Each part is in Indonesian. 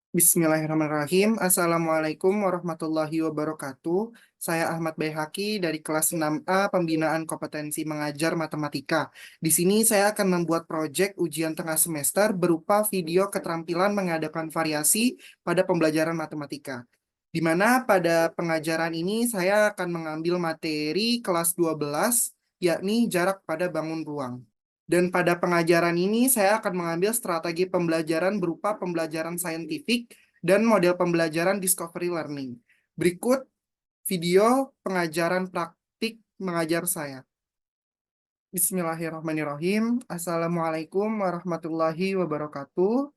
Bismillahirrahmanirrahim. Assalamualaikum warahmatullahi wabarakatuh. Saya Ahmad Baihaqi dari kelas 6A Pembinaan Kompetensi Mengajar Matematika. Di sini saya akan membuat proyek ujian tengah semester berupa video keterampilan mengadakan variasi pada pembelajaran matematika. Di mana pada pengajaran ini saya akan mengambil materi kelas 12, yakni jarak pada bangun ruang. Dan pada pengajaran ini saya akan mengambil strategi pembelajaran berupa pembelajaran saintifik dan model pembelajaran discovery learning. Berikut video pengajaran praktik mengajar saya. Bismillahirrahmanirrahim. Assalamualaikum warahmatullahi wabarakatuh.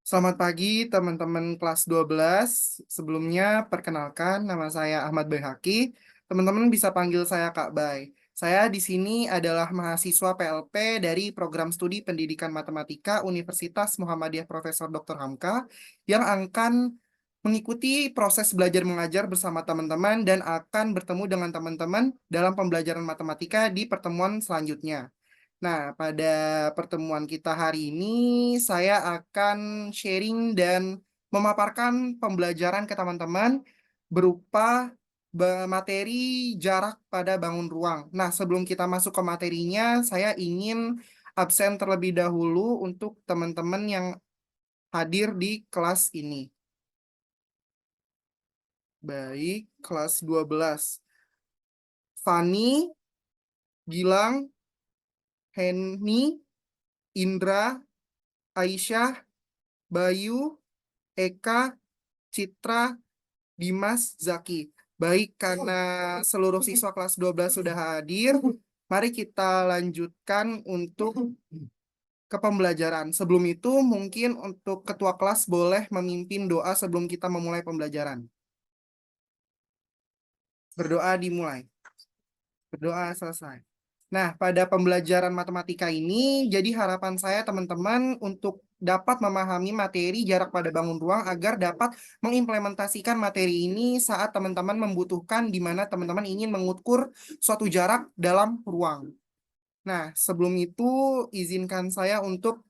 Selamat pagi teman-teman kelas 12. Sebelumnya perkenalkan nama saya Ahmad Baihaqi. Teman-teman bisa panggil saya Kak Bay. Saya di sini adalah mahasiswa PLP dari Program Studi Pendidikan Matematika Universitas Muhammadiyah Profesor Dr. Hamka yang akan mengikuti proses belajar mengajar bersama teman-teman dan akan bertemu dengan teman-teman dalam pembelajaran matematika di pertemuan selanjutnya. Nah, pada pertemuan kita hari ini, saya akan sharing dan memaparkan pembelajaran ke teman-teman berupa materi jarak pada bangun ruang. Nah, sebelum kita masuk ke materinya, saya ingin absen terlebih dahulu untuk teman-teman yang hadir di kelas ini. Baik, kelas 12. Fani, Gilang, Henny, Indra, Aisyah, Bayu, Eka, Citra, Dimas, Zaki. Baik, karena seluruh siswa kelas 12 sudah hadir, mari kita lanjutkan untuk ke pembelajaran. Sebelum itu, mungkin untuk ketua kelas boleh memimpin doa sebelum kita memulai pembelajaran. Berdoa dimulai. Berdoa selesai. Nah, pada pembelajaran matematika ini, jadi harapan saya teman-teman untuk dapat memahami materi jarak pada bangun ruang agar dapat mengimplementasikan materi ini saat teman-teman membutuhkan di mana teman-teman ingin mengukur suatu jarak dalam ruang. Nah, sebelum itu izinkan saya untuk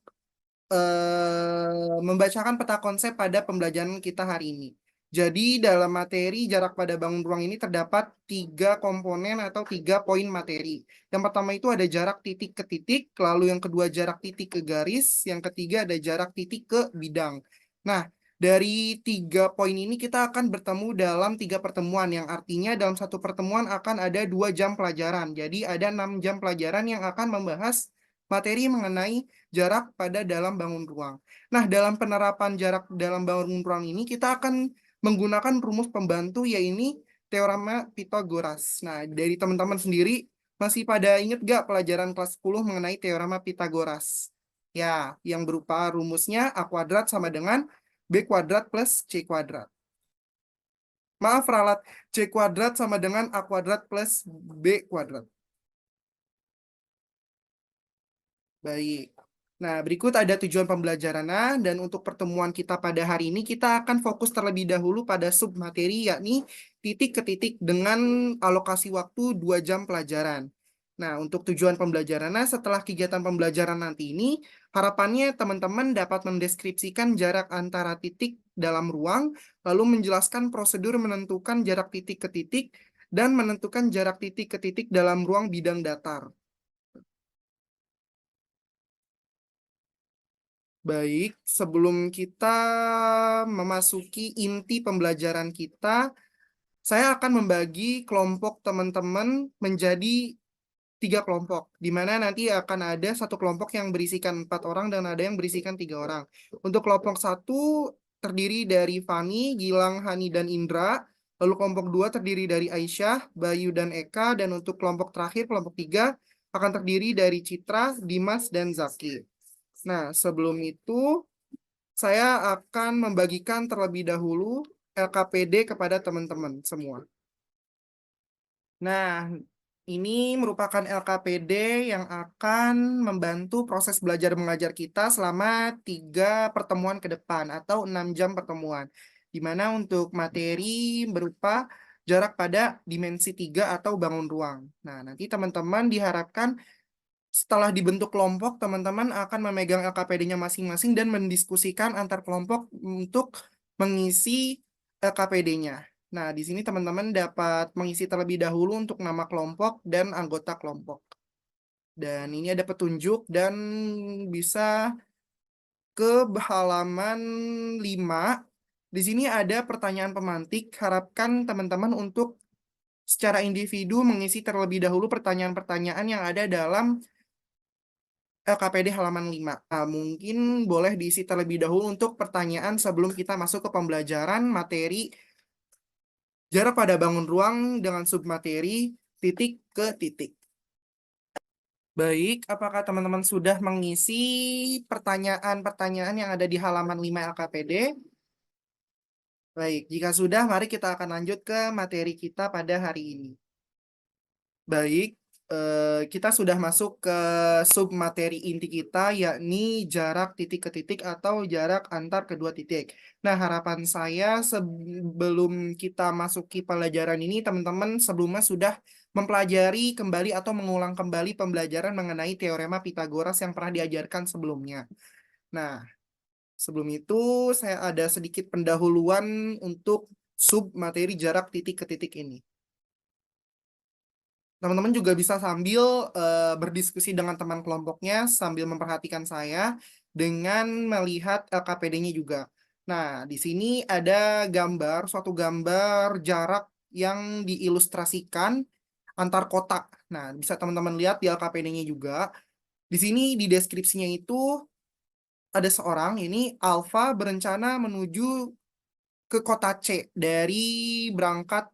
membacakan peta konsep pada pembelajaran kita hari ini. Jadi dalam materi jarak pada bangun ruang ini terdapat 3 komponen atau 3 poin materi. Yang pertama itu ada jarak titik ke titik, lalu yang kedua jarak titik ke garis, yang ketiga ada jarak titik ke bidang. Nah, dari 3 poin ini kita akan bertemu dalam 3 pertemuan, yang artinya dalam satu pertemuan akan ada 2 jam pelajaran. Jadi ada 6 jam pelajaran yang akan membahas materi mengenai jarak pada dalam bangun ruang. Nah, dalam penerapan jarak dalam bangun ruang ini kita akan menggunakan rumus pembantu yaitu teorema Pythagoras. Nah, dari teman-teman sendiri masih pada ingat gak pelajaran kelas 10 mengenai teorema Pythagoras? Ya, yang berupa rumusnya A kuadrat sama dengan B kuadrat plus C kuadrat. Maaf, ralat. C kuadrat sama dengan A kuadrat plus B kuadrat. Baik. Nah, berikut ada tujuan pembelajarannya, dan untuk pertemuan kita pada hari ini, kita akan fokus terlebih dahulu pada submateri, yakni titik ke titik dengan alokasi waktu 2 jam pelajaran. Nah, untuk tujuan pembelajarannya, setelah kegiatan pembelajaran nanti ini, harapannya teman-teman dapat mendeskripsikan jarak antara titik dalam ruang, lalu menjelaskan prosedur menentukan jarak titik ke titik, dan menentukan jarak titik ke titik dalam ruang bidang datar. Baik, sebelum kita memasuki inti pembelajaran kita, saya akan membagi kelompok teman-teman menjadi 3 kelompok, di mana nanti akan ada satu kelompok yang berisikan 4 orang dan ada yang berisikan 3 orang. Untuk kelompok 1 terdiri dari Fani, Gilang, Hani, dan Indra. Lalu kelompok 2 terdiri dari Aisyah, Bayu, dan Eka. Dan untuk kelompok terakhir, kelompok 3, akan terdiri dari Citra, Dimas, dan Zaki. Nah, sebelum itu, saya akan membagikan terlebih dahulu LKPD kepada teman-teman semua. Nah, ini merupakan LKPD yang akan membantu proses belajar mengajar kita selama 3 pertemuan ke depan atau 6 jam pertemuan. Di mana untuk materi berupa jarak pada dimensi 3 atau bangun ruang. Nah, nanti teman-teman diharapkan setelah dibentuk kelompok, teman-teman akan memegang LKPD-nya masing-masing dan mendiskusikan antar kelompok untuk mengisi LKPD-nya. Nah, di sini teman-teman dapat mengisi terlebih dahulu untuk nama kelompok dan anggota kelompok. Dan ini ada petunjuk dan bisa ke halaman 5. Di sini ada pertanyaan pemantik. Harapkan teman-teman untuk secara individu mengisi terlebih dahulu pertanyaan-pertanyaan yang ada dalam LKPD halaman 5. Nah, mungkin boleh diisi terlebih dahulu untuk pertanyaan sebelum kita masuk ke pembelajaran materi jarak pada bangun ruang dengan submateri titik ke titik. Baik, apakah teman-teman sudah mengisi pertanyaan-pertanyaan yang ada di halaman 5 LKPD? Baik, jika sudah, mari kita akan lanjut ke materi kita pada hari ini. Baik, kita sudah masuk ke submateri inti kita, yakni jarak titik ke titik atau jarak antar kedua titik. Nah, harapan saya sebelum kita masuki pelajaran ini, teman-teman sebelumnya sudah mempelajari kembali atau mengulang kembali pembelajaran mengenai teorema Pitagoras yang pernah diajarkan sebelumnya. Nah, sebelum itu saya ada sedikit pendahuluan untuk submateri jarak titik ke titik ini. Teman-teman juga bisa sambil berdiskusi dengan teman kelompoknya sambil memperhatikan saya dengan melihat LKPD-nya juga. Nah, di sini ada gambar, suatu gambar jarak yang diilustrasikan antar kotak. Nah, bisa teman-teman lihat di LKPD-nya juga. Di sini di deskripsinya itu ada seorang, ini Alfa berencana menuju ke kota C dari berangkat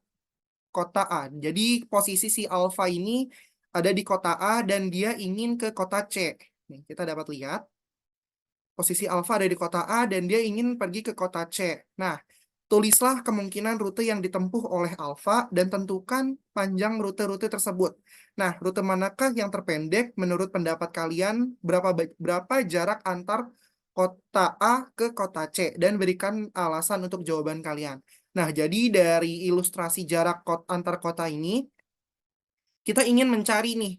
kota A. Jadi posisi si Alfa ini ada di kota A dan dia ingin ke kota C. Nih, kita dapat lihat posisi Alfa ada di kota A dan dia ingin pergi ke kota C. Nah, tulislah kemungkinan rute yang ditempuh oleh Alfa dan tentukan panjang rute-rute tersebut. Nah, rute manakah yang terpendek menurut pendapat kalian? Berapa jarak antar kota A ke kota C? Dan berikan alasan untuk jawaban kalian. Nah, jadi dari ilustrasi jarak antar kota ini, kita ingin mencari nih,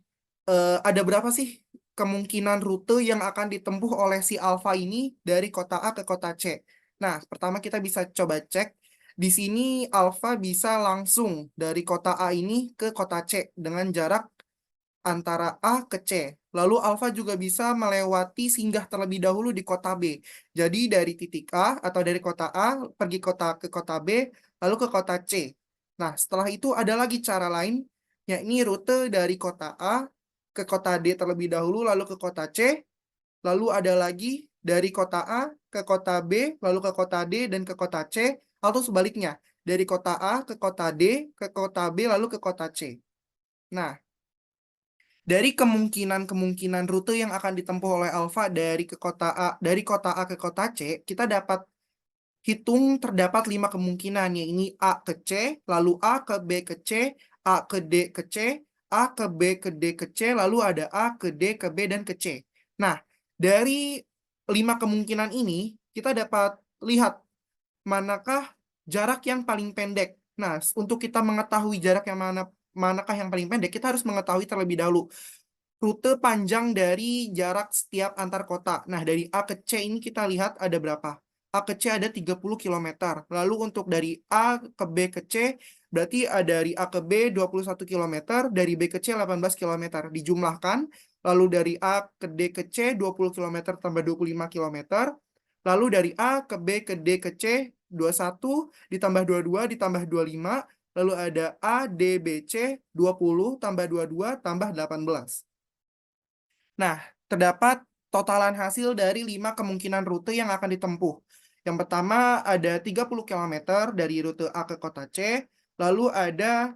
ada berapa sih kemungkinan rute yang akan ditempuh oleh si Alfa ini dari kota A ke kota C. Nah, pertama kita bisa coba cek. Di sini Alfa bisa langsung dari kota A ini ke kota C dengan jarak antara A ke C. Lalu Alfa juga bisa melewati singgah terlebih dahulu di kota B. Jadi dari titik A atau dari kota A pergi ke kota B, lalu ke kota C. Nah, setelah itu ada lagi cara lain, yakni rute dari kota A ke kota D terlebih dahulu, lalu ke kota C, lalu ada lagi dari kota A ke kota B, lalu ke kota D dan ke kota C, atau sebaliknya, dari kota A ke kota D, ke kota B, lalu ke kota C. Nah, dari kemungkinan-kemungkinan rute yang akan ditempuh oleh Alfa dari kota A ke kota C, kita dapat hitung terdapat 5 kemungkinan, yaitu A ke C, lalu A ke B ke C, A ke D ke C, A ke B ke D ke C, lalu ada A ke D ke B dan ke C. Nah, dari 5 kemungkinan ini, kita dapat lihat manakah jarak yang paling pendek. Nah, untuk kita mengetahui jarak yang manakah yang paling pendek, kita harus mengetahui terlebih dahulu rute panjang dari jarak setiap antar kota. Nah, dari A ke C ini kita lihat ada berapa? A ke C ada 30 kilometer. Lalu untuk dari A ke B ke C, berarti ada dari A ke B 21 kilometer, dari B ke C 18 kilometer. Dijumlahkan, lalu dari A ke D ke C 20 kilometer tambah 25 kilometer. Lalu dari A ke B ke D ke C 21 ditambah 22 ditambah 25. Lalu ada A, D, B, C 20 tambah 22 tambah 18. Nah, terdapat totalan hasil dari 5 kemungkinan rute yang akan ditempuh. Yang pertama ada 30 kilometer dari rute A ke kota C, lalu ada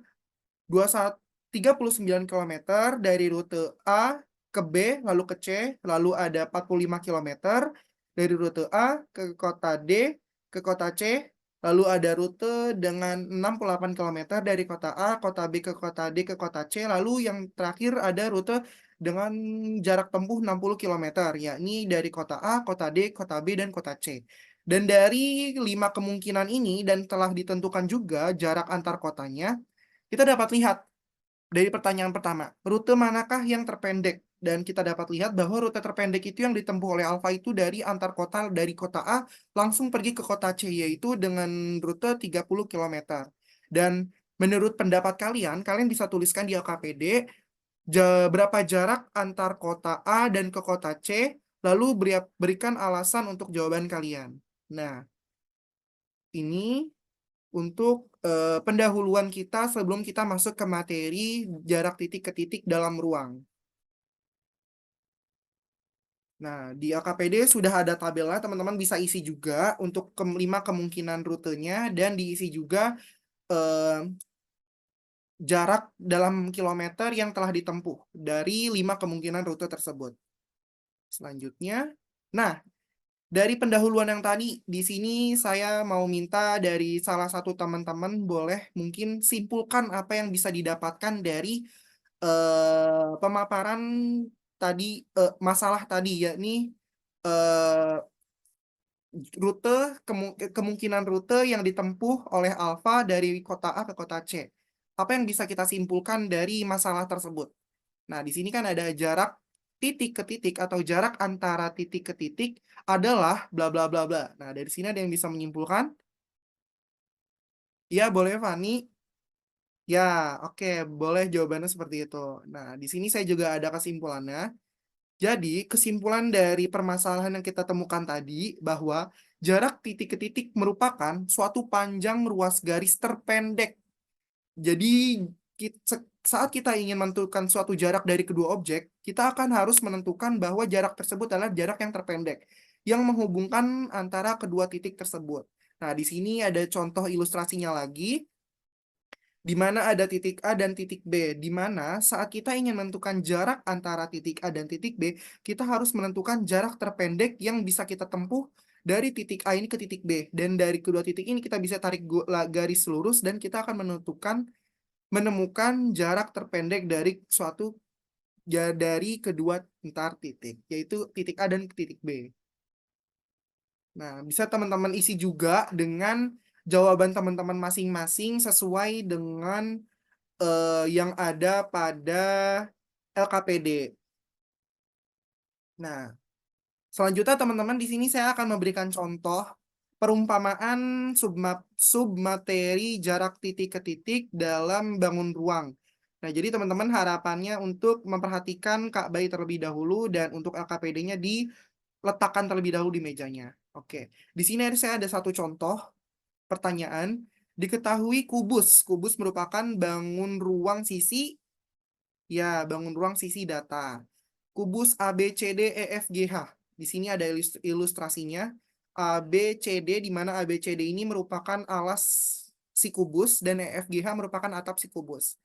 21 39 kilometer dari rute A ke B, lalu ke C, lalu ada 45 kilometer dari rute A ke kota D, ke kota C, lalu ada rute dengan 68 kilometer dari kota A, kota B ke kota D, ke kota C, lalu yang terakhir ada rute dengan jarak tempuh 60 kilometer, yakni dari kota A, kota D, kota B, dan kota C. Dan dari 5 kemungkinan ini dan telah ditentukan juga jarak antar kotanya, kita dapat lihat dari pertanyaan pertama, rute manakah yang terpendek? Dan kita dapat lihat bahwa rute terpendek itu yang ditempuh oleh Alfa itu dari antar kota, dari kota A langsung pergi ke kota C, yaitu dengan rute 30 kilometer. Dan menurut pendapat kalian, kalian bisa tuliskan di LKPD berapa jarak antar kota A dan ke kota C, lalu berikan alasan untuk jawaban kalian. Nah, ini untuk pendahuluan kita sebelum kita masuk ke materi jarak titik ke titik dalam ruang. Nah, di LKPD sudah ada tabelnya, teman-teman bisa isi juga untuk 5 kemungkinan rutenya dan diisi juga eh, jarak dalam kilometer yang telah ditempuh dari 5 kemungkinan rute tersebut. Selanjutnya, nah, dari pendahuluan yang tadi, di sini saya mau minta dari salah satu teman-teman boleh mungkin simpulkan apa yang bisa didapatkan dari pemaparan tadi, masalah tadi, yakni eh, kemungkinan rute yang ditempuh oleh Alfa dari kota A ke kota C. Apa yang bisa kita simpulkan dari masalah tersebut? Nah, di sini kan ada jarak titik ke titik atau jarak antara titik ke titik adalah bla bla bla bla. Nah, dari sini ada yang bisa menyimpulkan? Ya, boleh Fani. Ya, oke, boleh jawabannya seperti itu. Nah, di sini saya juga ada kesimpulannya. Jadi, kesimpulan dari permasalahan yang kita temukan tadi bahwa jarak titik ke titik merupakan suatu panjang ruas garis terpendek. Jadi, saat kita ingin menentukan suatu jarak dari kedua objek, kita akan harus menentukan bahwa jarak tersebut adalah jarak yang terpendek yang menghubungkan antara kedua titik tersebut. Nah, di sini ada contoh ilustrasinya lagi, di mana ada titik A dan titik B, di mana saat kita ingin menentukan jarak antara titik A dan titik B, kita harus menentukan jarak terpendek yang bisa kita tempuh dari titik A ini ke titik B. Dan dari kedua titik ini kita bisa tarik garis lurus dan kita akan menemukan jarak terpendek dari dari kedua antar titik, yaitu titik A dan titik B. Nah, bisa teman-teman isi juga dengan jawaban teman-teman masing-masing sesuai dengan yang ada pada LKPD. Nah, selanjutnya teman-teman di sini saya akan memberikan contoh perumpamaan submateri jarak titik ke titik dalam bangun ruang. Nah, jadi teman-teman harapannya untuk memperhatikan Kak Bayi terlebih dahulu dan untuk LKPD-nya diletakkan terlebih dahulu di mejanya. Oke, di sini saya ada satu contoh pertanyaan. Diketahui kubus. Kubus merupakan bangun ruang sisi. Ya, bangun ruang sisi data. Kubus A, B, C, D, E, F, G, H. Di sini ada ilustrasinya. A, B, C, D, di mana A, B, C, D ini merupakan alas si kubus dan E, F, G, H merupakan atap si kubus.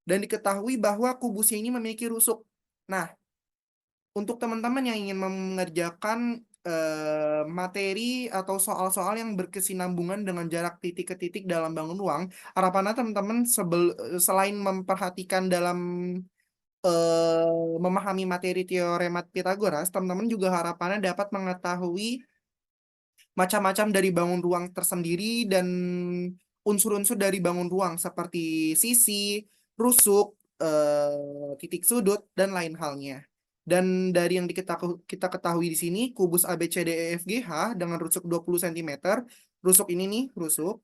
Dan diketahui bahwa kubusnya ini memiliki rusuk. Nah, untuk teman-teman yang ingin mengerjakan materi atau soal-soal yang berkesinambungan dengan jarak titik ke titik dalam bangun ruang, harapannya teman-teman selain memperhatikan dalam memahami materi teorema Pitagoras, teman-teman juga harapannya dapat mengetahui macam-macam dari bangun ruang tersendiri dan unsur-unsur dari bangun ruang seperti sisi, rusuk, titik sudut, dan lain halnya. Dan dari yang kita ketahui di sini, kubus ABCDEFGH dengan rusuk 20 cm, rusuk ini nih, rusuk,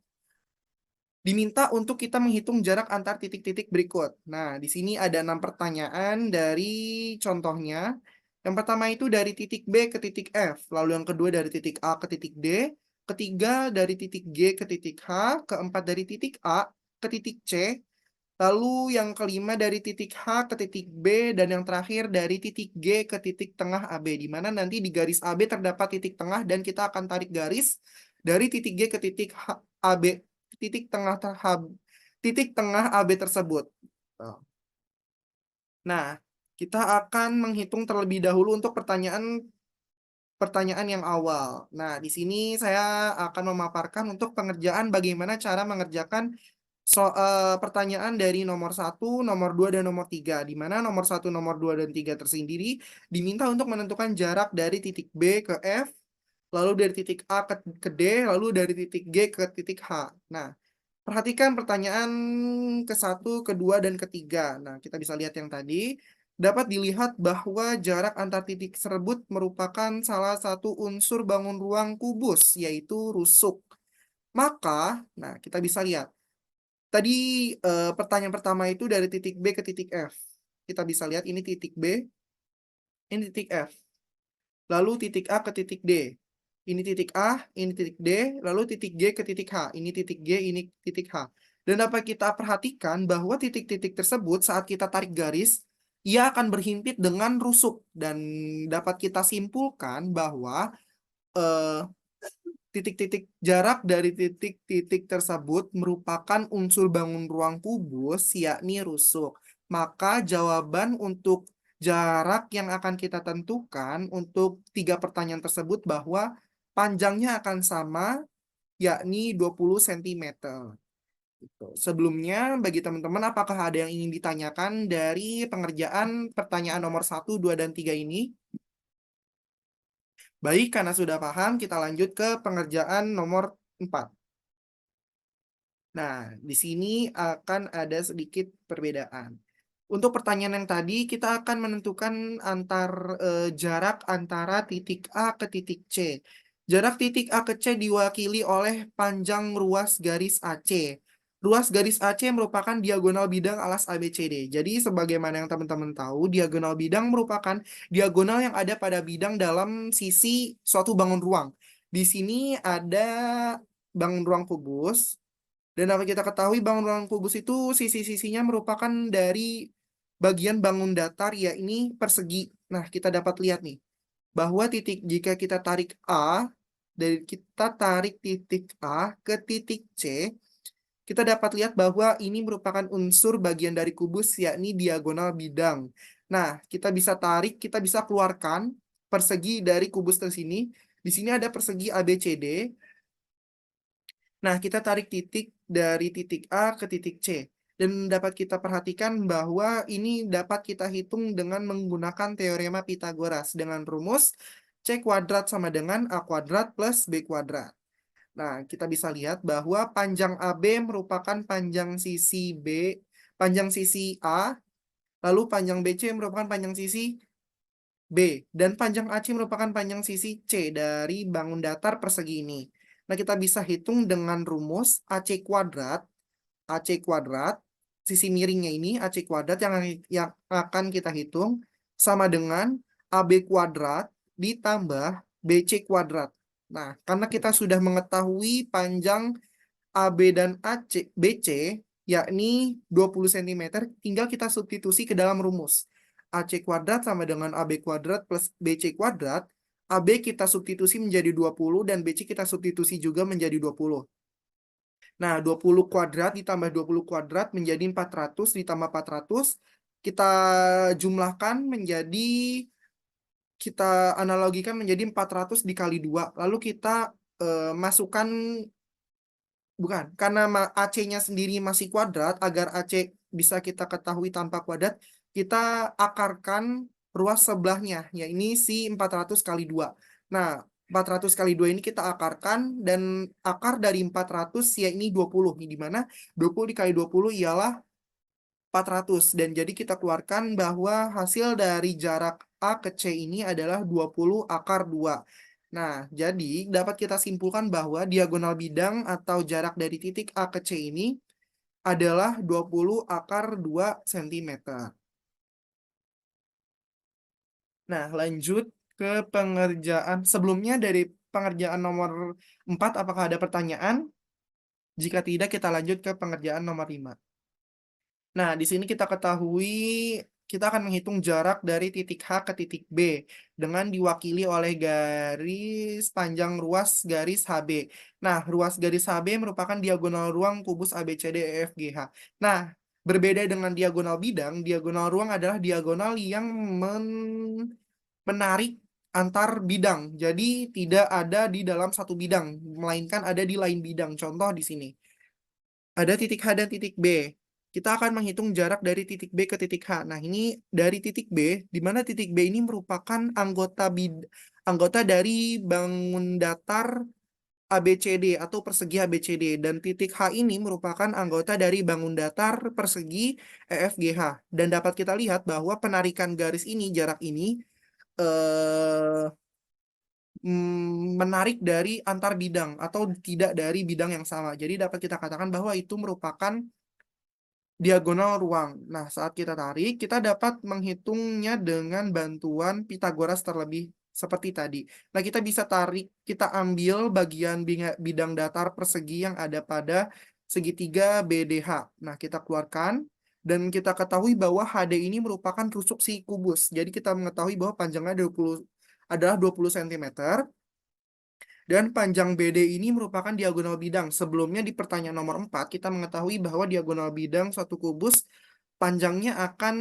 diminta untuk kita menghitung jarak antar titik-titik berikut. Nah, di sini ada 6 pertanyaan dari contohnya. Yang pertama itu dari titik B ke titik F, lalu yang kedua dari titik A ke titik D, ketiga dari titik G ke titik H, keempat dari titik A ke titik C, lalu yang kelima dari titik H ke titik B, dan yang terakhir dari titik G ke titik tengah AB, di mana nanti di garis AB terdapat titik tengah dan kita akan tarik garis dari titik G ke titik AB, titik tengah titik tengah AB tersebut. Nah, kita akan menghitung terlebih dahulu untuk pertanyaan yang awal. Nah, di sini saya akan memaparkan untuk pengerjaan bagaimana cara mengerjakan pertanyaan dari nomor 1, nomor 2, dan nomor 3, di mana nomor 1, nomor 2, dan 3 tersendiri diminta untuk menentukan jarak dari titik B ke F, lalu dari titik A ke D, lalu dari titik G ke titik H. Nah, Perhatikan pertanyaan ke-1, kedua, dan ketiga. Nah, kita bisa lihat yang tadi. Dapat dilihat bahwa jarak antar titik tersebut merupakan salah satu unsur bangun ruang kubus, yaitu rusuk. Maka, nah kita bisa lihat. Tadi pertanyaan pertama itu dari titik B ke titik F. Kita bisa lihat ini titik B, ini titik F. Lalu titik A ke titik D. Ini titik A, ini titik D, lalu titik G ke titik H. Ini titik G, ini titik H. Dan dapat kita perhatikan bahwa titik-titik tersebut saat kita tarik garis, ia akan berhimpit dengan rusuk. Dan dapat kita simpulkan bahwa eh, titik-titik jarak dari titik-titik tersebut merupakan unsur bangun ruang kubus, yakni rusuk. Maka jawaban untuk jarak yang akan kita tentukan untuk 3 pertanyaan tersebut bahwa panjangnya akan sama, yakni 20 cm. Gitu. Sebelumnya, bagi teman-teman, apakah ada yang ingin ditanyakan dari pengerjaan pertanyaan nomor 1, 2, dan 3 ini? Baik, karena sudah paham, kita lanjut ke pengerjaan nomor 4. Nah, di sini akan ada sedikit perbedaan. Untuk pertanyaan yang tadi, kita akan menentukan jarak antara titik A ke titik C. Jarak titik A ke C diwakili oleh panjang ruas garis AC. Ruas garis AC merupakan diagonal bidang alas ABCD. Jadi, sebagaimana yang teman-teman tahu, diagonal bidang merupakan diagonal yang ada pada bidang dalam sisi suatu bangun ruang. Di sini ada bangun ruang kubus. Dan dapat kita ketahui bangun ruang kubus itu sisi-sisinya merupakan dari bagian bangun datar, yakni persegi. Nah, kita dapat lihat nih, bahwa jika kita tarik A, dari kita tarik titik A ke titik C, kita dapat lihat bahwa ini merupakan unsur bagian dari kubus, yakni diagonal bidang. Nah, kita bisa tarik, kita bisa keluarkan persegi dari kubus tersini. Di sini ada persegi ABCD. Nah, kita tarik titik dari titik A ke titik C. Dan dapat kita perhatikan bahwa ini dapat kita hitung dengan menggunakan teorema Pitagoras dengan rumus C kuadrat sama dengan A kuadrat plus B kuadrat. Nah, kita bisa lihat bahwa panjang AB merupakan panjang sisi B, panjang sisi A, lalu panjang BC merupakan panjang sisi B, dan panjang AC merupakan panjang sisi C dari bangun datar persegi ini. Nah, kita bisa hitung dengan rumus AC kuadrat, sisi miringnya ini AC kuadrat yang akan kita hitung sama dengan AB kuadrat ditambah BC kuadrat. Nah, karena kita sudah mengetahui panjang AB dan BC, yakni 20 cm, tinggal kita substitusi ke dalam rumus. AC kuadrat sama dengan AB kuadrat plus BC kuadrat. AB kita substitusi menjadi 20 dan BC kita substitusi juga menjadi 20. Nah, 20 kuadrat ditambah 20 kuadrat menjadi 400 ditambah 400. Kita jumlahkan menjadi, kita analogikan menjadi 400 dikali 2. Lalu kita masukkan, bukan, karena AC-nya sendiri masih kuadrat, agar AC bisa kita ketahui tanpa kuadrat, kita akarkan ruas sebelahnya, ya ini si 400 kali 2. Nah, 400 kali 2 ini kita akarkan, dan akar dari 400 ya ini 20, di mana 20 dikali 20 ialah 400. Dan jadi kita keluarkan bahwa hasil dari jarak A ke C ini adalah 20 akar 2. Nah, jadi dapat kita simpulkan bahwa diagonal bidang atau jarak dari titik A ke C ini adalah 20 akar 2 cm. Nah, lanjut ke pengerjaan. Sebelumnya dari pengerjaan nomor 4, apakah ada pertanyaan? Jika tidak, kita lanjut ke pengerjaan nomor 5. Nah, di sini kita ketahui kita akan menghitung jarak dari titik H ke titik B dengan diwakili oleh garis panjang ruas garis HB. Nah, ruas garis HB merupakan diagonal ruang kubus ABCDEFGH. Nah, berbeda dengan diagonal ruang adalah diagonal yang menarik antar bidang. Jadi tidak ada di dalam satu bidang, melainkan ada di lain bidang. Contoh di sini. Ada titik H dan titik B. Kita akan menghitung jarak dari titik B ke titik H. Nah, ini dari titik B, di mana titik B ini merupakan anggota dari bangun datar ABCD atau persegi ABCD, dan titik H ini merupakan anggota dari bangun datar persegi EFGH, dan dapat kita lihat bahwa penarikan garis ini, jarak ini eh, menarik dari antar bidang atau tidak dari bidang yang sama. Jadi dapat kita katakan bahwa itu merupakan diagonal ruang. Nah, saat kita tarik, kita dapat menghitungnya dengan bantuan Pitagoras terlebih seperti tadi. Nah, kita bisa tarik, kita ambil bagian bidang datar persegi yang ada pada segitiga BDH. Nah, kita keluarkan dan kita ketahui bahwa HD ini merupakan rusuk si kubus. Jadi kita mengetahui bahwa panjangnya 20 adalah 20 cm. Dan panjang BD ini merupakan diagonal bidang. Sebelumnya di pertanyaan nomor 4, kita mengetahui bahwa diagonal bidang suatu kubus panjangnya akan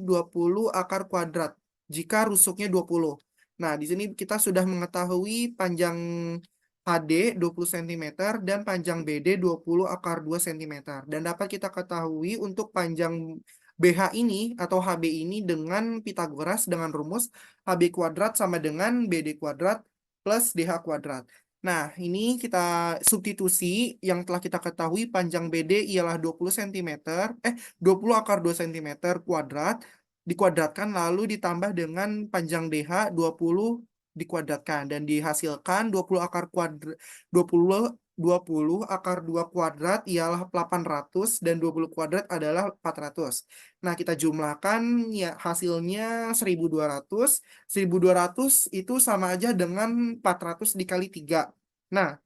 20 akar kuadrat jika rusuknya 20. Nah, di sini kita sudah mengetahui panjang HD 20 cm dan panjang BD 20 akar 2 cm. Dan dapat kita ketahui untuk panjang BH ini atau HB ini dengan Pitagoras dengan rumus HB kuadrat sama dengan BD kuadrat plus DH kuadrat. Nah, ini kita substitusi yang telah kita ketahui panjang BD ialah 20 cm, 20 akar 2 cm kuadrat, dikuadratkan lalu ditambah dengan panjang DH 20 dikuadratkan, dan dihasilkan 20 akar kuadrat 20 akar 2 kuadrat ialah 800 dan 20 kuadrat adalah 400. Nah, kita jumlahkan ya hasilnya 1200. 1200 itu sama aja dengan 400 dikali 3. Nah,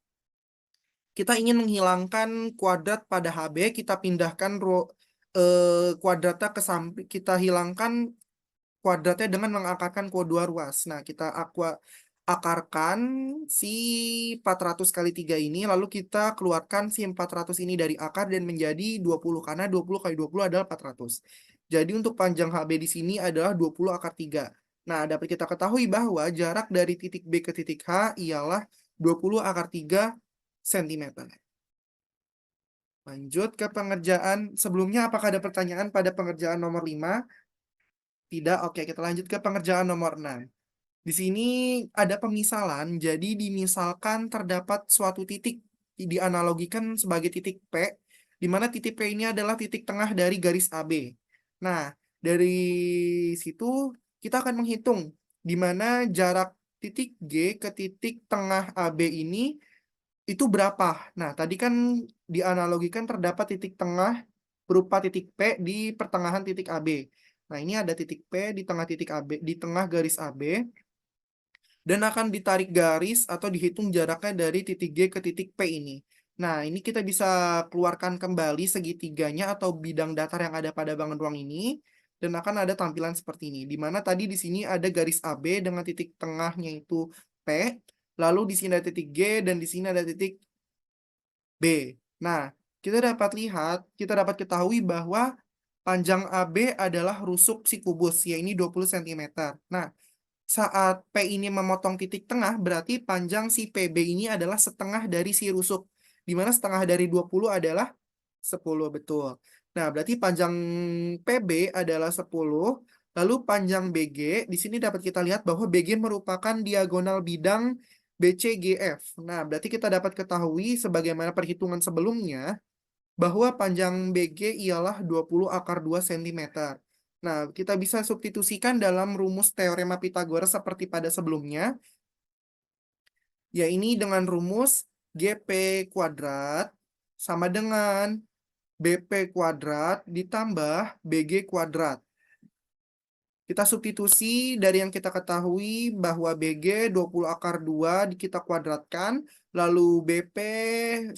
kita ingin menghilangkan kuadrat pada HB, kita pindahkan kuadratnya ke samping, kita hilangkan kuadratnya dengan mengakarkan kedua ruas. Nah, kita akarkan si 400 kali 3 ini, lalu kita keluarkan si 400 ini dari akar dan menjadi 20, karena 20 kali 20 adalah 400. Jadi untuk panjang HB di sini adalah 20 akar 3. Nah, dapat kita ketahui bahwa jarak dari titik B ke titik H ialah 20 akar 3 cm. Lanjut ke pengerjaan. Sebelumnya, apakah ada pertanyaan pada pengerjaan nomor 5? Tidak. Oke, kita lanjut ke pengerjaan nomor 6. Di sini ada pemisalan, jadi dimisalkan terdapat suatu titik dianalogikan sebagai titik P, di mana titik P ini adalah titik tengah dari garis AB. Nah, dari situ kita akan menghitung di mana jarak titik G ke titik tengah AB ini itu berapa. Nah, tadi kan dianalogikan terdapat titik tengah berupa titik P di pertengahan titik AB. Nah, ini ada titik P di tengah titik AB, di tengah garis AB, dan akan ditarik garis atau dihitung jaraknya dari titik G ke titik P ini. Nah, ini kita bisa keluarkan kembali segitiganya atau bidang datar yang ada pada bangun ruang ini, dan akan ada tampilan seperti ini, di mana tadi di sini ada garis AB dengan titik tengahnya itu P, lalu di sini ada titik G, dan di sini ada titik B. Nah, kita dapat ketahui bahwa panjang AB adalah rusuk si kubus, yaitu 20 cm. Nah, saat P ini memotong titik tengah, berarti panjang si PB ini adalah setengah dari si rusuk. Di mana setengah dari 20 adalah 10, betul. Nah, berarti panjang PB adalah 10. Lalu panjang BG, di sini dapat kita lihat bahwa BG merupakan diagonal bidang BCGF. Nah, berarti kita dapat ketahui sebagaimana perhitungan sebelumnya, bahwa panjang BG ialah 20 akar 2 cm. Nah, kita bisa substitusikan dalam rumus teorema Pitagoras seperti pada sebelumnya, yaitu dengan rumus GP kuadrat sama dengan BP kuadrat ditambah BG kuadrat. Kita substitusi dari yang kita ketahui bahwa BG 20 akar 2 kita kuadratkan, lalu BP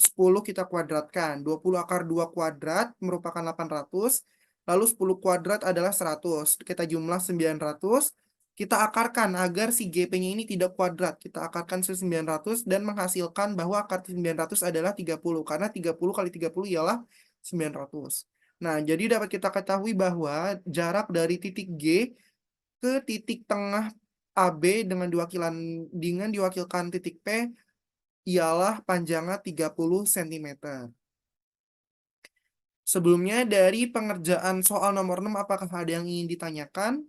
10 kita kuadratkan. 20 akar 2 kuadrat merupakan 800, lalu 10 kuadrat adalah 100. Kita jumlah 900, kita akarkan agar si GP-nya ini tidak kuadrat. Kita akarkan 900 dan menghasilkan bahwa akar 900 adalah 30, karena 30 kali 30 ialah 900. Nah, jadi dapat kita ketahui bahwa jarak dari titik G ke titik tengah AB dengan diwakilkan titik P ialah panjangnya 30 cm. Sebelumnya dari pengerjaan soal nomor 6, apakah ada yang ingin ditanyakan?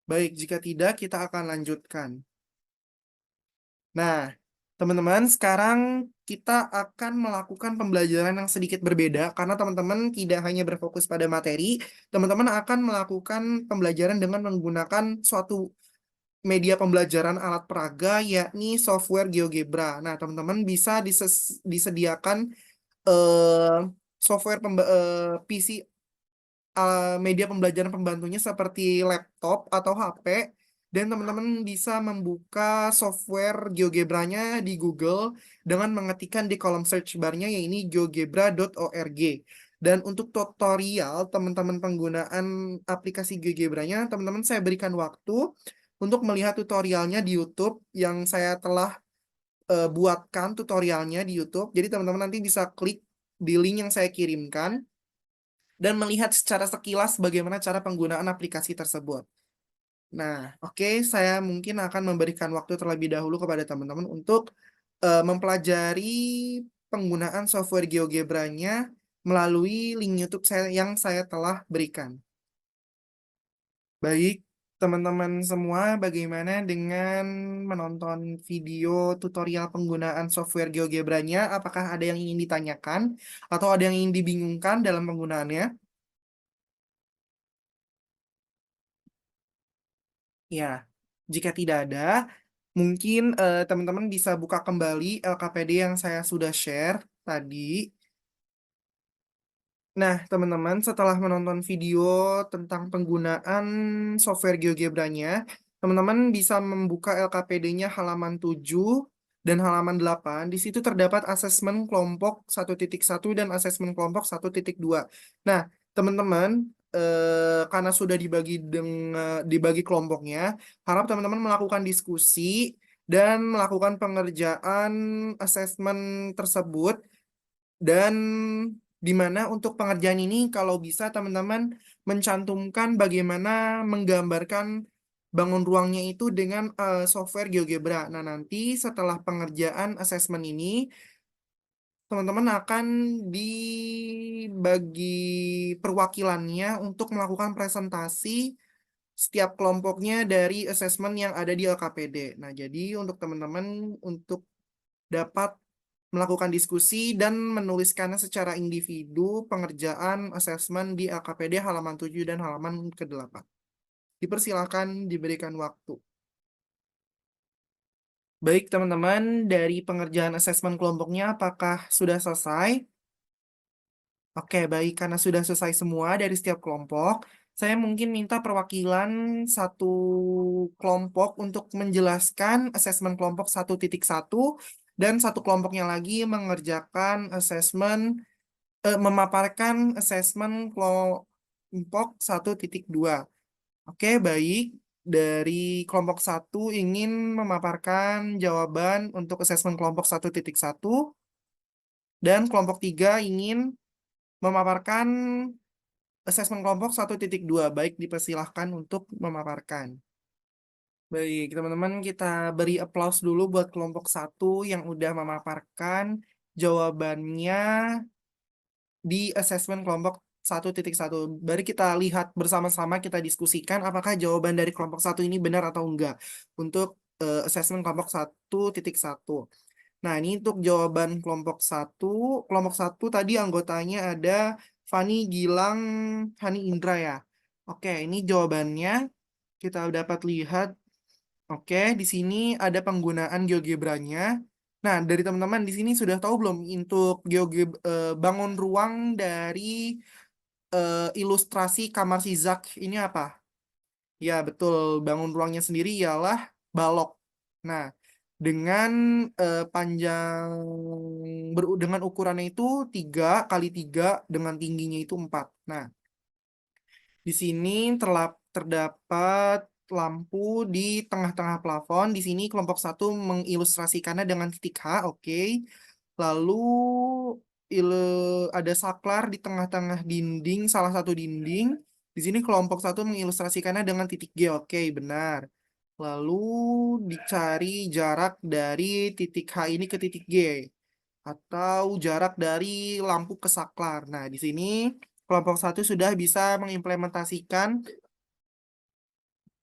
Baik, jika tidak kita akan lanjutkan. Nah, Teman-teman, sekarang kita akan melakukan pembelajaran yang sedikit berbeda karena teman-teman tidak hanya berfokus pada materi, teman-teman akan melakukan pembelajaran dengan menggunakan suatu media pembelajaran alat peraga yakni software GeoGebra. Nah, teman-teman bisa disediakan eh, software PC, media pembelajaran pembantunya seperti laptop atau HP, dan teman-teman bisa membuka software GeoGebra-nya di Google dengan mengetikkan di kolom search bar-nya yaitu geogebra.org. Dan untuk tutorial teman-teman penggunaan aplikasi GeoGebra-nya, teman-teman saya berikan waktu untuk melihat tutorialnya di YouTube yang saya telah buatkan tutorialnya di YouTube. Jadi teman-teman nanti bisa klik di link yang saya kirimkan dan melihat secara sekilas bagaimana cara penggunaan aplikasi tersebut. Nah, oke, saya mungkin akan memberikan waktu terlebih dahulu kepada teman-teman untuk mempelajari penggunaan software GeoGebra-nya melalui link YouTube saya yang saya telah berikan. Baik, teman-teman semua, bagaimana dengan menonton video tutorial penggunaan software GeoGebra-nya? Apakah ada yang ingin ditanyakan atau ada yang ingin dibingungkan dalam penggunaannya? Ya, jika tidak ada, mungkin teman-teman bisa buka kembali LKPD yang saya sudah share tadi. Nah, teman-teman, setelah menonton video tentang penggunaan software GeoGebra-nya, teman-teman bisa membuka LKPD-nya halaman 7 dan halaman 8. Di situ terdapat asesmen kelompok 1.1 dan asesmen kelompok 1.2. Nah, teman-teman, karena sudah dibagi kelompoknya, harap teman-teman melakukan diskusi dan melakukan pengerjaan asesmen tersebut, dan di mana untuk pengerjaan ini kalau bisa teman-teman mencantumkan bagaimana menggambarkan bangun ruangnya itu dengan software GeoGebra. Nah, nanti setelah pengerjaan asesmen ini, teman-teman akan dibagi perwakilannya untuk melakukan presentasi setiap kelompoknya dari asesmen yang ada di LKPD. Nah, jadi untuk teman-teman untuk dapat melakukan diskusi dan menuliskannya secara individu pengerjaan asesmen di LKPD halaman 7 dan halaman ke-8. Dipersilakan diberikan waktu. Baik, teman-teman, dari pengerjaan asesmen kelompoknya apakah sudah selesai? Oke, baik. Karena sudah selesai semua dari setiap kelompok, saya mungkin minta perwakilan satu kelompok untuk menjelaskan asesmen kelompok 1.1 dan satu kelompoknya lagi mengerjakan asesmen memaparkan asesmen kelompok 1.2. Oke, baik. Dari kelompok 1 ingin memaparkan jawaban untuk asesmen kelompok 1.1 dan kelompok 3 ingin memaparkan asesmen kelompok 1.2. Baik, dipersilahkan untuk memaparkan. Baik, teman-teman, kita beri applause dulu buat kelompok 1 yang udah memaparkan jawabannya di asesmen kelompok 1.1. Mari kita lihat bersama-sama, kita diskusikan apakah jawaban dari kelompok 1 ini benar atau enggak untuk asesmen kelompok 1.1. Nah, ini untuk jawaban kelompok 1. Kelompok 1 tadi anggotanya ada Fani, Gilang, Hani, Indra ya. Oke, ini jawabannya. Kita dapat lihat. Oke, di sini ada penggunaan GeoGebra-nya. Nah, dari teman-teman di sini sudah tahu belum untuk bangun ruang dari ilustrasi kamar si Zack ini apa? Ya, betul. Bangun ruangnya sendiri ialah balok. Nah, dengan panjang dengan ukurannya itu 3 x 3 dengan tingginya itu 4. Nah, di sini terdapat lampu di tengah-tengah plafon. Di sini kelompok 1 mengilustrasikannya dengan titik H, oke. Lalu ada saklar di tengah-tengah dinding, salah satu dinding. Di sini kelompok 1 mengilustrasikannya dengan titik G, oke, benar. Lalu dicari jarak dari titik H ini ke titik G atau jarak dari lampu ke saklar. Nah, di sini kelompok 1 sudah bisa mengimplementasikan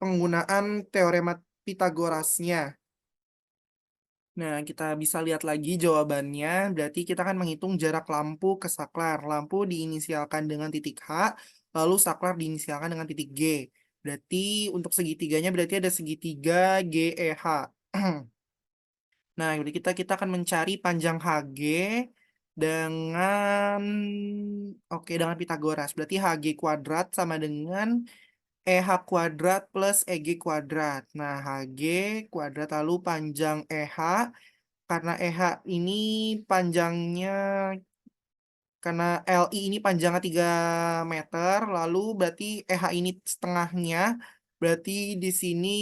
penggunaan teorema Pitagorasnya. Nah, kita bisa lihat lagi jawabannya. Berarti kita akan menghitung jarak lampu ke saklar. Lampu diinisialkan dengan titik H, lalu saklar diinisialkan dengan titik G. Berarti untuk segitiganya berarti ada segitiga GEH. Nah, jadi kita akan mencari panjang HG dengan dengan Pitagoras. Berarti HG kuadrat sama dengan EH kuadrat plus EG kuadrat. Nah, HG kuadrat lalu panjang EH karena EH ini panjangnya karena LI ini panjangnya 3 meter, lalu berarti EH ini setengahnya, berarti di sini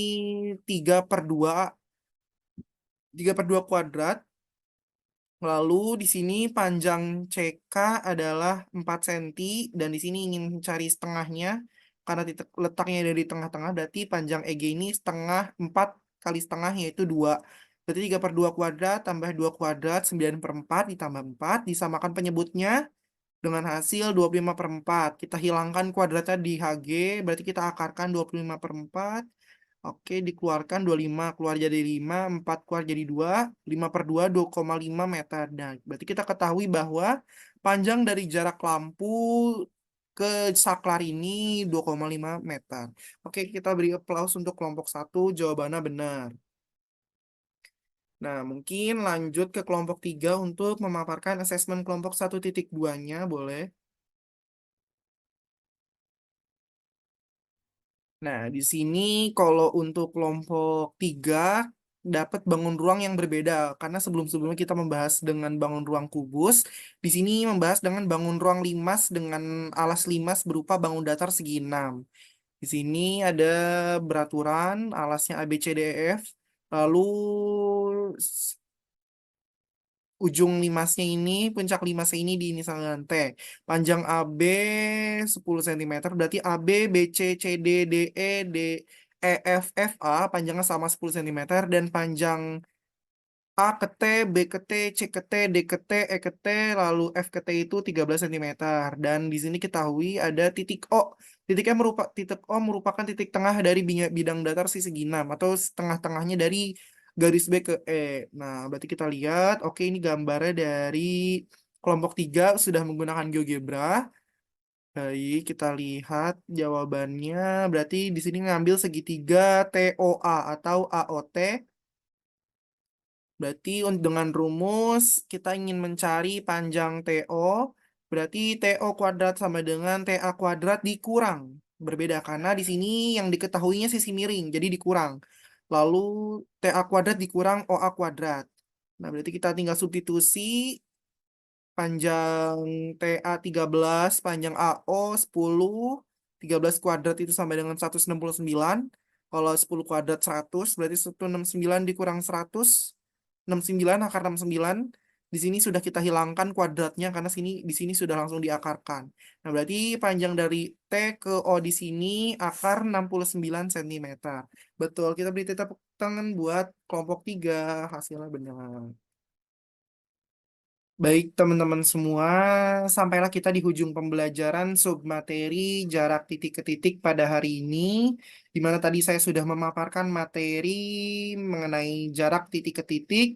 3/2 kuadrat. Lalu di sini panjang CK adalah 4 cm dan di sini ingin mencari setengahnya karena titik letaknya ada di tengah-tengah berarti panjang EG ini setengah 4 kali setengah yaitu 2. Berarti 3/2 kuadrat tambah 2 kuadrat 9/4 ditambah 4 disamakan penyebutnya dengan hasil 25/4. Kita hilangkan kuadratnya di HG berarti kita akarkan 25/4. Oke, dikeluarkan 25, keluar jadi 5, 4 keluar jadi 2, 5/2, 2,5 meter. Nah, berarti kita ketahui bahwa panjang dari jarak lampu ke saklar ini 2,5 meter. Oke, kita beri aplaus untuk kelompok 1, jawabannya benar. Nah, mungkin lanjut ke kelompok 3 untuk memaparkan asesmen kelompok 1.2-nya, boleh? Nah, di sini kalau untuk kelompok 3 dapat bangun ruang yang berbeda karena sebelum-sebelumnya kita membahas dengan bangun ruang kubus, di sini membahas dengan bangun ruang limas dengan alas limas berupa bangun datar segi 6. Di sini ada beraturan alasnya A B C D E F, lalu ujung limasnya ini, puncak limasnya ini diinisialkan T. Panjang AB 10 cm, berarti AB, BC, CD, DE, DEF, FA, panjangnya sama 10 cm, dan panjang A ke T, B ke T, C ke T, D ke T, E ke T, lalu F ke T itu 13 cm. Dan di sini ketahui ada titik O. Titik O merupakan titik tengah dari bidang datar sisi 6 atau setengah-tengahnya dari garis B ke E. Nah, berarti kita lihat, oke ini gambarnya dari kelompok 3 sudah menggunakan GeoGebra. Baik, kita lihat jawabannya. Berarti di sini ngambil segitiga TOA atau AOT. Berarti dengan rumus kita ingin mencari panjang TO, berarti TO kuadrat sama dengan TA kuadrat dikurang. Berbeda karena di sini yang diketahuinya sisi miring, jadi dikurang. Lalu TA kuadrat dikurang OA kuadrat. Nah, berarti kita tinggal substitusi panjang TA 13, panjang AO 10, 13 kuadrat itu sama dengan 169. Kalau 10 kuadrat 100, berarti 169 dikurang 100, 69 akar 69. Di sini sudah kita hilangkan kuadratnya karena di sini sudah langsung diakarkan. Nah, berarti panjang dari T ke O di sini akar 69 cm. Betul, kita beri tepuk tangan buat kelompok 3. Hasilnya benar. Baik, teman-teman semua, sampailah kita di ujung pembelajaran submateri jarak titik ke titik pada hari ini, di mana tadi saya sudah memaparkan materi mengenai jarak titik ke titik,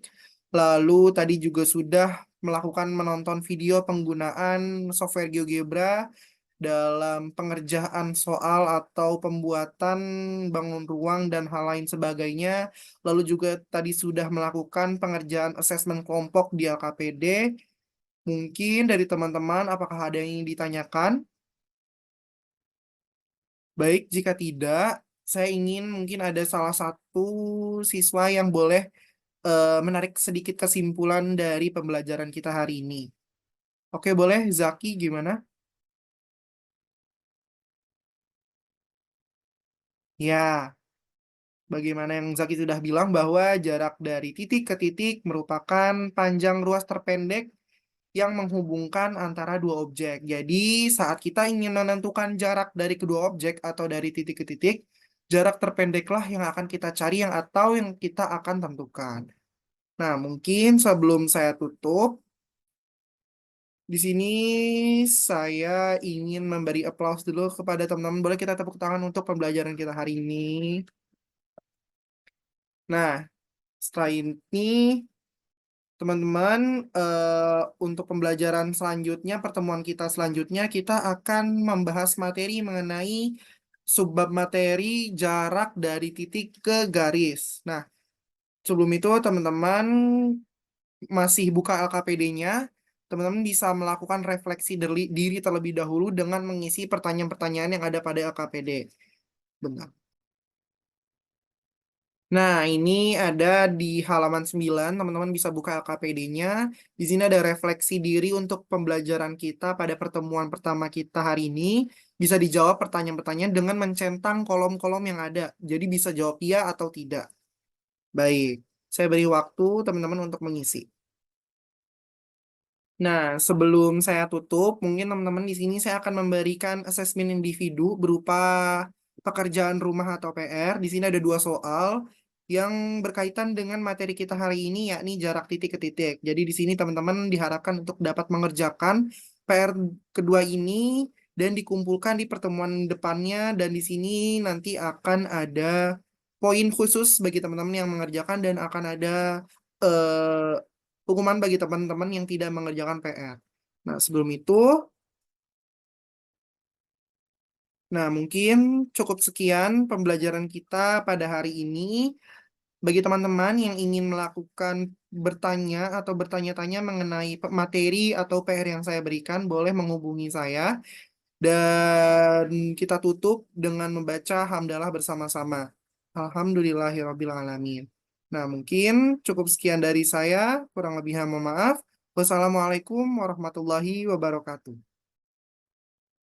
lalu tadi juga sudah melakukan menonton video penggunaan software GeoGebra dalam pengerjaan soal atau pembuatan bangun ruang dan hal lain sebagainya. Lalu juga tadi sudah melakukan pengerjaan asesmen kelompok di LKPD. Mungkin dari teman-teman, apakah ada yang ingin ditanyakan? Baik, jika tidak, saya ingin mungkin ada salah satu siswa yang boleh menarik sedikit kesimpulan dari pembelajaran kita hari ini. Oke, boleh. Zaki, gimana? Ya, bagaimana yang Zaki sudah bilang bahwa jarak dari titik ke titik merupakan panjang ruas terpendek yang menghubungkan antara dua objek. Jadi, saat kita ingin menentukan jarak dari kedua objek atau dari titik ke titik, jarak terpendeklah yang akan kita cari atau yang kita akan tentukan. Nah, mungkin sebelum saya tutup, di sini saya ingin memberi aplaus dulu kepada teman-teman. Boleh kita tepuk tangan untuk pembelajaran kita hari ini. Nah, Setelah ini, teman-teman, untuk pembelajaran selanjutnya, pertemuan kita selanjutnya, kita akan membahas materi mengenai subbab materi jarak dari titik ke garis. Nah, sebelum itu, teman-teman masih buka LKPD-nya, teman-teman bisa melakukan refleksi diri terlebih dahulu dengan mengisi pertanyaan-pertanyaan yang ada pada LKPD. Bentar. Nah, ini ada di halaman 9, teman-teman bisa buka LKPD-nya. Di sini ada refleksi diri untuk pembelajaran kita pada pertemuan pertama kita hari ini. Bisa dijawab pertanyaan-pertanyaan dengan mencentang kolom-kolom yang ada. Jadi bisa jawab iya atau tidak. Baik, saya beri waktu teman-teman untuk mengisi. Nah, sebelum saya tutup, mungkin teman-teman di sini saya akan memberikan asesmen individu berupa pekerjaan rumah atau PR. Di sini ada 2 soal yang berkaitan dengan materi kita hari ini, yakni jarak titik ke titik. Jadi di sini teman-teman diharapkan untuk dapat mengerjakan PR kedua ini dan dikumpulkan di pertemuan depannya. Dan di sini nanti akan ada poin khusus bagi teman-teman yang mengerjakan dan akan ada eh, hukuman bagi teman-teman yang tidak mengerjakan PR. Nah, sebelum itu, nah mungkin cukup sekian pembelajaran kita pada hari ini. Bagi teman-teman yang ingin melakukan bertanya atau bertanya-tanya mengenai materi atau PR yang saya berikan, boleh menghubungi saya. Dan kita tutup dengan membaca hamdalah bersama-sama. Alhamdulillahirrabbilalamin. Nah, mungkin cukup sekian dari saya. Kurang lebihnya mohon maaf. Wassalamualaikum warahmatullahi wabarakatuh.